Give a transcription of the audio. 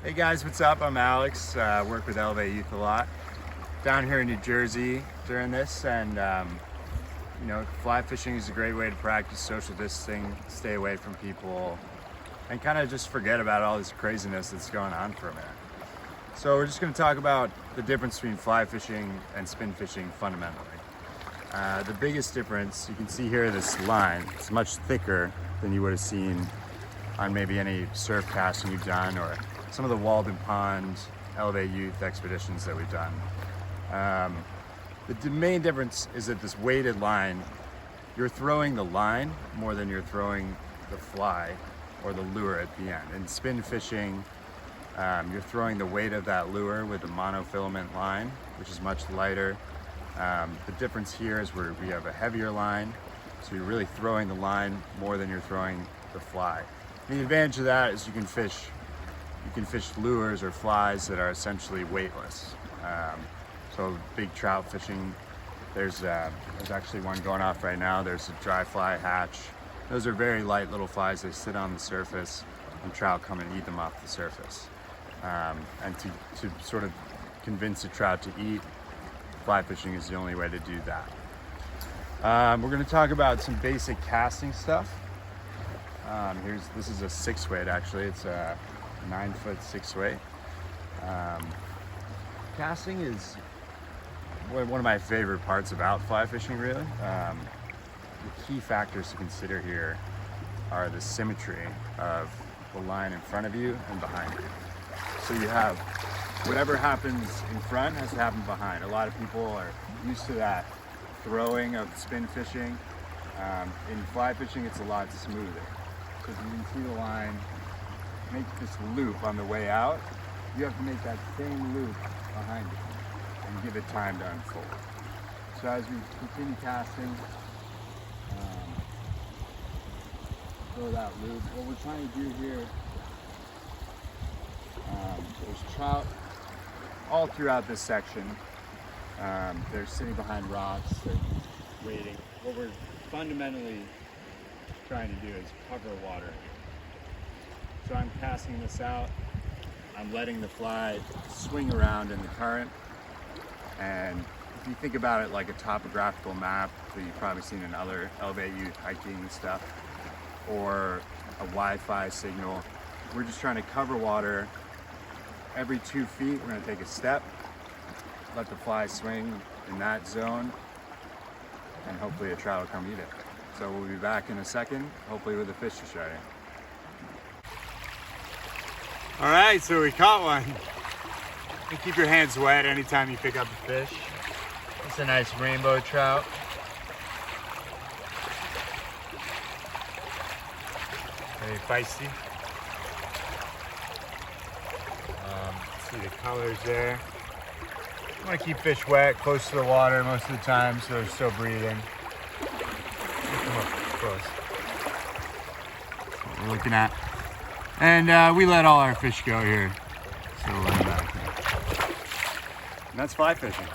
Hey guys, what's up? I'm Alex. Work with Elevate Youth a lot. Down here in New Jersey during this, and fly fishing is a great way to practice social distancing, stay away from people, and kind of just forget about all this craziness that's going on for a minute. So we're just going to talk about the difference between fly fishing and spin fishing fundamentally. The biggest difference, you can see here this line, it's much thicker than you would have seen on maybe any surf casting you've done or some of the Walden Pond Elevate Youth expeditions that we've done. The main difference is that this weighted line, you're throwing the line more than you're throwing the fly or the lure at the end. In spin fishing, you're throwing the weight of that lure with the monofilament line, which is much lighter. The difference here is we have a heavier line, so you're really throwing the line more than you're throwing the fly. And the advantage of that is you can fish lures or flies that are essentially weightless. So big trout fishing, there's actually one going off right now. There's a dry fly hatch. Those are very light little flies. They sit on the surface and trout come and eat them off the surface. And to sort of convince a trout to eat, fly fishing is the only way to do that. We're going to talk about some basic casting stuff. This is a 6-weight actually. It's a 9-foot 6-weight. Casting is one of my favorite parts about fly fishing, really. The key factors to consider here are the symmetry of the line in front of you and behind you. So you have whatever happens in front has to happen behind. A lot of people are used to that throwing of spin fishing. In fly fishing, it's a lot smoother. Because you can see the line make this loop on the way out. You have to make that same loop behind you and give it time to unfold. So as we continue casting, throw that loop. What we're trying to do here, there's trout all throughout this section. They're sitting behind rocks, they're waiting. What we're fundamentally trying to do is cover water. So I'm casting this out, I'm letting the fly swing around in the current, and if you think about it like a topographical map that you've probably seen in other Elevate Youth hiking stuff, or a Wi-Fi signal, we're just trying to cover water. Every 2 feet, we're gonna take a step, let the fly swing in that zone, and hopefully a trout will come eat it. So we'll be back in a second, hopefully with a fish to show you. All right, so we caught one. You keep your hands wet anytime you pick up a fish. It's a nice rainbow trout. Very feisty. See the colors there. You want to keep fish wet, close to the water most of the time, so they're still breathing. Come up close. That's what we're looking at. And we let all our fish go here, so we'll let them back here. And that's fly fishing.